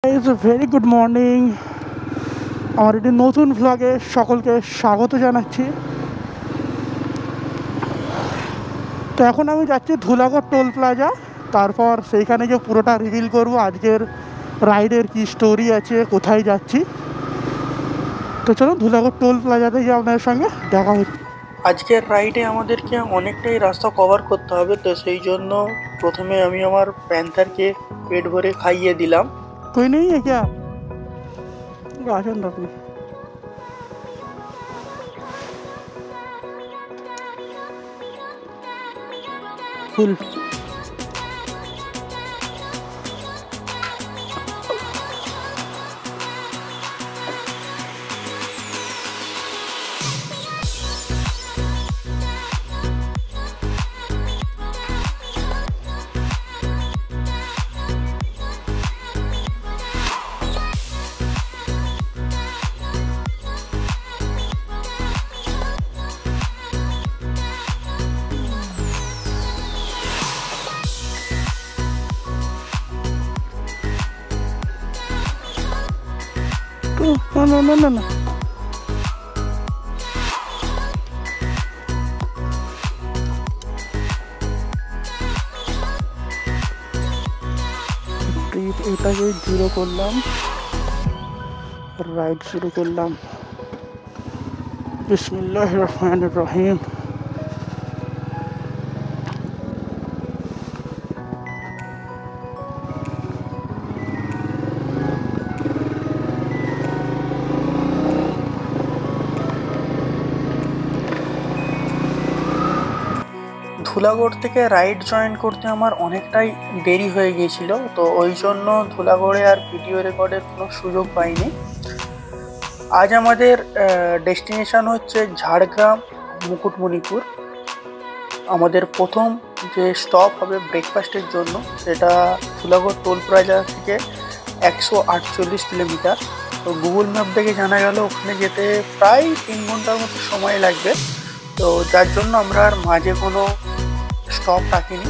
Very good morning. আমার একটি নতুন ভ্লগে সকলকে স্বাগত জানাচ্ছি। তো এখন আমি যাচ্ছি ধুলাগড় টোল প্লাজা। তারপর সেইখানে গিয়ে পুরোটা রিভিল করব আজকের রাইডের কি স্টোরি আছে, কোথায় যাচ্ছি। তো চলো ধুলাগড় টোল প্লাজাতে গিয়ে আপনাদের সঙ্গে দেখা হচ্ছে। আজকের রাইডে আমাদেরকে অনেকটাই রাস্তা কভার করতে হবে, তো সেই জন্য প্রথমে আমি আমার প্যান্থারকে পেট ভরে খাইয়ে দিলাম। তুই নেই ক্যা আসেন না আপনি। ফুল না না না না ট্রিপ এটাকে জিরো করলাম, রাইড শুরু করলাম। বিসমিল্লাহির রহমানির রহিম। ধুলাগড় থেকে রাইড জয়েন করতে আমার অনেকটাই দেরি হয়ে গিয়েছিল, তো ওই জন্য ধুলাগড়ে আর ভিডিও রেকর্ডের কোনো সুযোগ পাইনি। আজ আমাদের ডেস্টিনেশন হচ্ছে ঝাড়গ্রাম মুকুটমণিপুর। আমাদের প্রথম যে স্টপ হবে ব্রেকফাস্টের জন্য সেটা ধুলাগড় টোল প্লাজা থেকে 148 কিলোমিটার। তো গুগল ম্যাপ দেখে জানা গেল ওখানে যেতে প্রায় 3 ঘন্টার মতো সময় লাগবে, তো যার জন্য আমরা আর মাঝে কোনো স্টপ রাখিনি।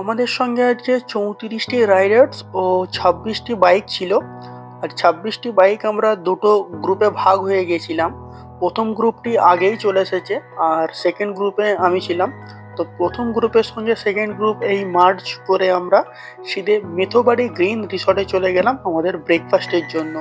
আমাদের সঙ্গে আজকে 34টি রাইডার্স ও 26টি বাইক ছিল। আর 26টি বাইক আমরা দুটো গ্রুপে ভাগ হয়ে গেছিলাম। প্রথম গ্রুপটি আগেই চলে এসেছে আর সেকেন্ড গ্রুপে আমি ছিলাম। তো প্রথম গ্রুপের সঙ্গে সেকেন্ড গ্রুপ এই মার্জ করে আমরা সিধে মেথোবাড়ি গ্রিন রিসর্টে চলে গেলাম আমাদের ব্রেকফাস্টের জন্য।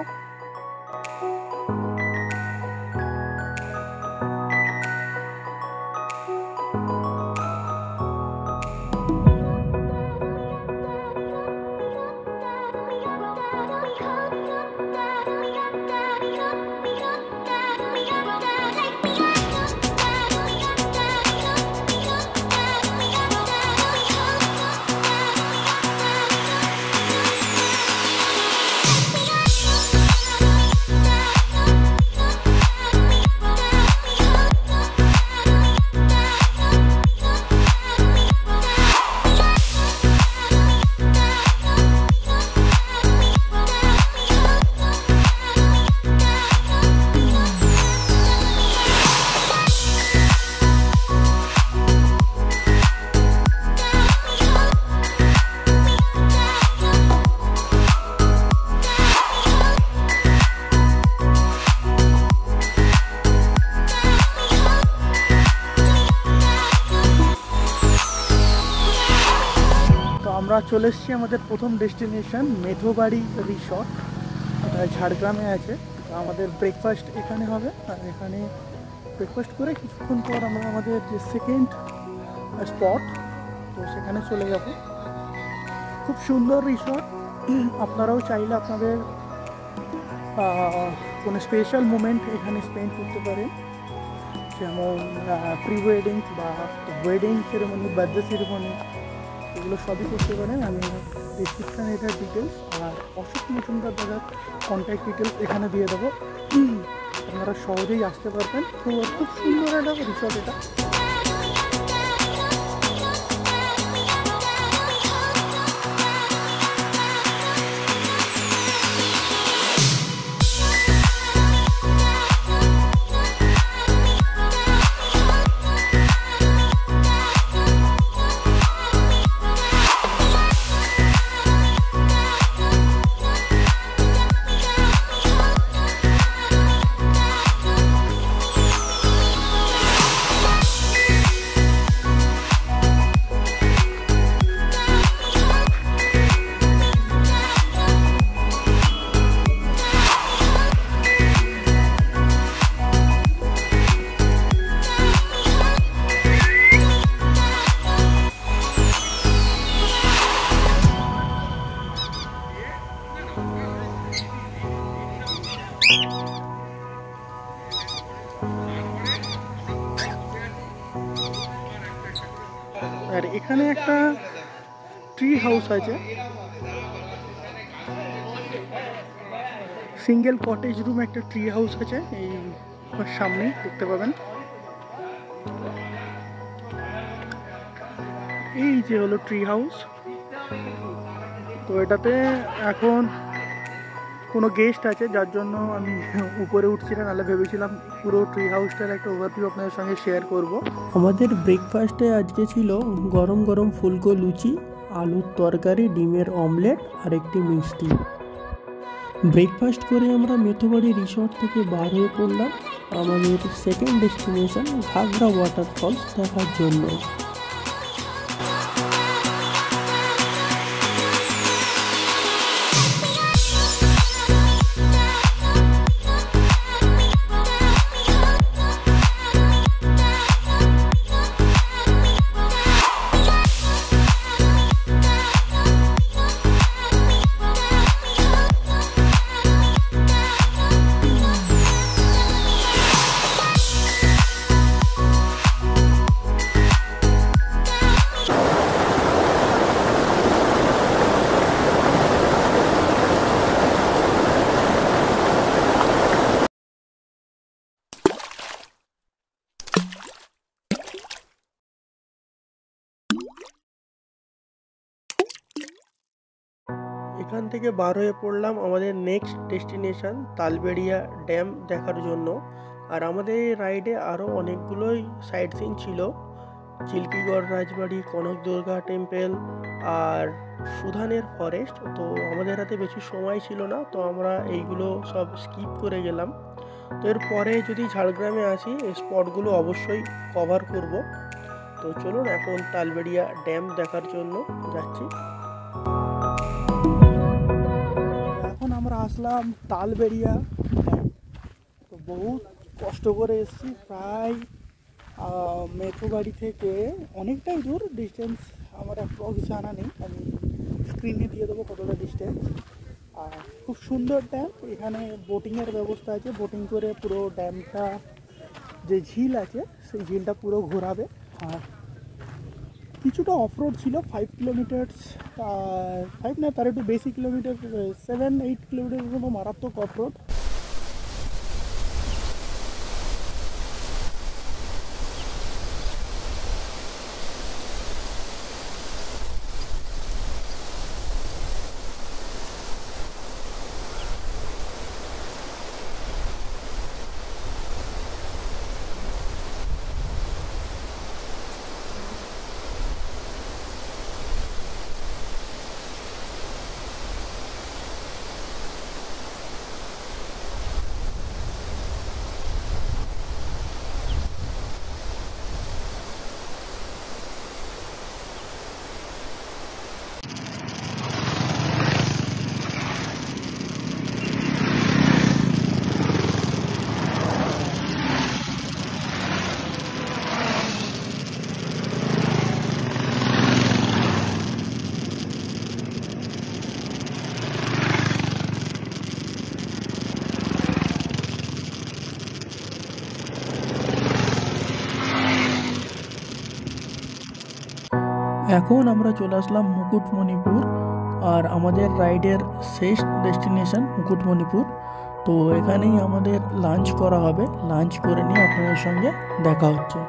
আমরা চলে এসেছি আমাদের প্রথম ডেস্টিনেশন মেথোবাড়ি রিসর্ট, এটা ঝাড়গ্রামে আছে। আমাদের ব্রেকফাস্ট এখানে হবে, আর এখানে ব্রেকফাস্ট করে কিছুক্ষণ পর আমরা আমাদের যে সেকেন্ড স্পট তো সেখানে চলে যাব। খুব সুন্দর রিসর্ট, আপনারাও চাইলে আপনাদের কোনো স্পেশাল মোমেন্ট এখানে স্পেন্ড করতে পারেন, যেমন প্রি ওয়েডিং বা ওয়েডিং সেরেমনি, বার্থডে সেরেমনি, এগুলো সবই করতে পারেন। আমি ডিসক্রিপশানে এটার ডিটেলস আর অশোক মজুমদার দাদার কন্ট্যাক্ট ডিটেলস এখানে দিয়ে দেবো, আপনারা সহজেই আসতে পারবেন। তো খুব সুন্দর একটা রিসর্ট এটা। আর এখানে একটা ট্রি হাউস আছে, সিঙ্গেল কটেজ রুম একটা ট্রি হাউস আছে, এই সামনেই দেখতে পাবেন। এই যে হলো ট্রি হাউস। তো এটাতে এখন কোনো গেস্ট আছে, যার জন্য আমি উপরে উঠছি না, নাহলে ভেবেছিলাম পুরো ট্রি হাউসটার একটা ওভারভিউ আপনাদের সঙ্গে শেয়ার করব। আমাদের ব্রেকফাস্টে আজকে ছিল গরম গরম ফুলকো লুচি, আলুর তরকারি, ডিমের অমলেট আর একটি মিষ্টি। ব্রেকফাস্ট করে আমরা মেথোবাড়ি রিসর্ট থেকে বার হয়ে পড়লাম আমাদের সেকেন্ড ডেস্টিনেশন ঘাগরা ওয়াটারফলস দেখার জন্য। এখান থেকে বার হয়ে পড়লাম আমাদের নেক্সট ডেস্টিনেশন তালবেড়িয়া ড্যাম দেখার জন্য। আর আমাদের এই রাইডে আরও অনেকগুলোই সাইট সিন ছিল, চিল্কিগড় রাজবাড়ি, কনক দুর্গা টেম্পল আর সুধানের ফরেস্ট। তো আমাদের হাতে বেশি সময় ছিল না, তো আমরা এইগুলো সব স্কিপ করে গেলাম। তো এরপরে যদি ঝাড়গ্রামে আসি এই স্পটগুলো অবশ্যই কভার করব। তো চলুন এখন তালবেড়িয়া ড্যাম দেখার জন্য যাচ্ছি। এখন আমরা আসলাম তালবেড়িয়া ড্যাম। তো বহুত কষ্ট করে এসেছি, প্রায় মেথোবাড়ি থেকে অনেকটাই দূর, ডিস্টেন্স আমার অ্যাপ্রক্স জানা নেই, আমি স্ক্রিনে দিয়ে দেবো কতটা ডিস্টেন্স। আর খুব সুন্দর ড্যাম, এখানে বোটিংয়ের ব্যবস্থা আছে, বোটিং করে পুরো ড্যামটা যে ঝিল আছে সেই ঝিলটা পুরো ঘোরাবে। আর কিছুটা অফরোড ছিল, 5 কিলোমিটার্স, 5 না তার একটু বেশি কিলোমিটার, 7-8 কিলোমিটার মতো মারাত্মক অফরোড। এখন আমরা চলে আসলাম মুকুটমণিপুর, আর আমাদের রাইডের শেষ ডেস্টিনেশন মুকুটমণিপুর। তো এখানেই আমাদের লাঞ্চ করা হবে। লাঞ্চ করে নিয়ে আপনাদের সঙ্গে দেখা হচ্ছে।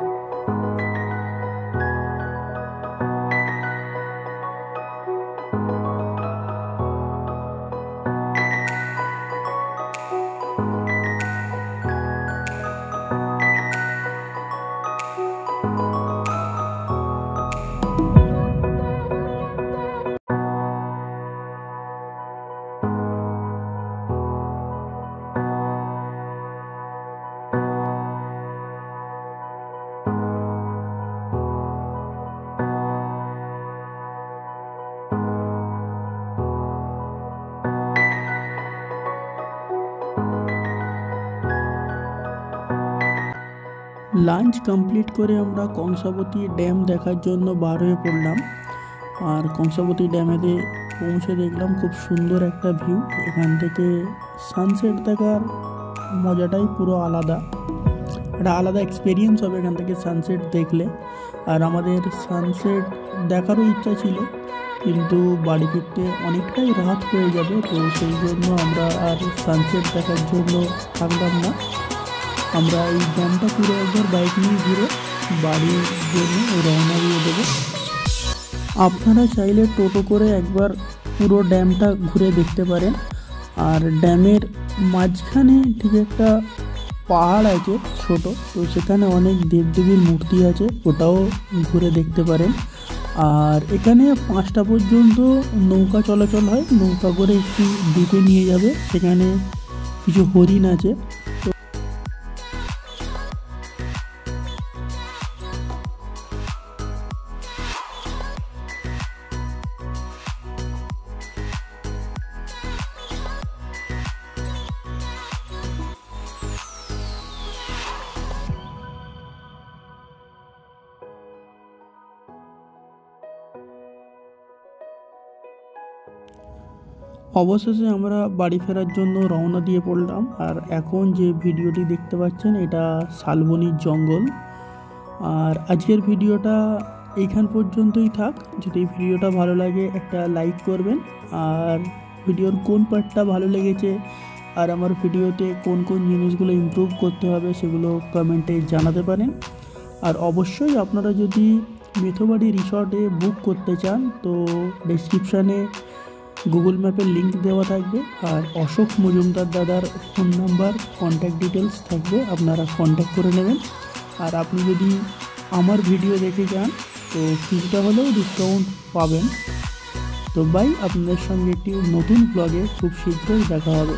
লাঞ্চ কমপ্লিট করে আমরা কংসাবতী ড্যাম দেখার জন্য বার হয়ে পড়লাম। আর কংসাবতী ড্যামেতে পৌঁছে দেখলাম খুব সুন্দর একটা ভিউ। এখান থেকে সানসেট দেখার মজাটাই পুরো আলাদা, একটা আলাদা এক্সপিরিয়েন্স হবে এখান থেকে সানসেট দেখলে। আর আমাদের সানসেট দেখারও ইচ্ছা ছিল, কিন্তু বাড়ি ফিরতে অনেকটাই রাত হয়ে যাবে, তো সেই জন্য আমরা আর সানসেট দেখার জন্য থাকলাম না। আমরা এই ড্যামটা পুরো একবার বাইক নিয়ে ঘুরে বাড়ির জন্য রওনা দিয়ে দেবো। আপনারা চাইলে টোটো করে একবার পুরো ড্যামটা ঘুরে দেখতে পারেন। আর ড্যামের মাঝখানে ঠিক একটা পাহাড় আছে ছোট, তো সেখানে অনেক দেবদেবীর মূর্তি আছে, ওটাও ঘুরে দেখতে পারেন। আর এখানে 5টা পর্যন্ত নৌকা চলাচল হয়, নৌকা করে একটু দ্বীপে নিয়ে যাবে, সেখানে কিছু হরিণ আছে। অবশেষে আমরা বাড়ি ফেরার জন্য রওনা দিয়ে পড়লাম। আর এখন যে ভিডিওটি দেখতে পাচ্ছেন এটা শালবনির জঙ্গল। আর আজকের ভিডিওটা এইখান পর্যন্তই থাক। যদি ভিডিওটা ভালো লাগে একটা লাইক করবেন, আর ভিডিওর কোন পার্টটা ভালো লেগেছে আর আমার ভিডিওতে কোন কোন জিনিসগুলো ইমপ্রুভ করতে হবে সেগুলো কমেন্টে জানাতে পারেন। আর অবশ্যই আপনারা যদি মেথোবাড়ি রিসর্টে বুক করতে চান তো ডেসক্রিপশানে গুগল ম্যাপের লিঙ্ক দেওয়া থাকবে, আর অশোক মজুমদার দাদার ফোন নাম্বার, কন্ট্যাক্ট ডিটেলস থাকবে, আপনারা কন্ট্যাক্ট করে নেবেন। আর আপনি যদি আমার ভিডিও দেখে যান তো কিছুটা হলেও ডিসকাউন্ট পাবেন। তো বাই, আপনাদের সঙ্গে একটি নতুন ব্লগে খুব শীঘ্রই দেখা হবে।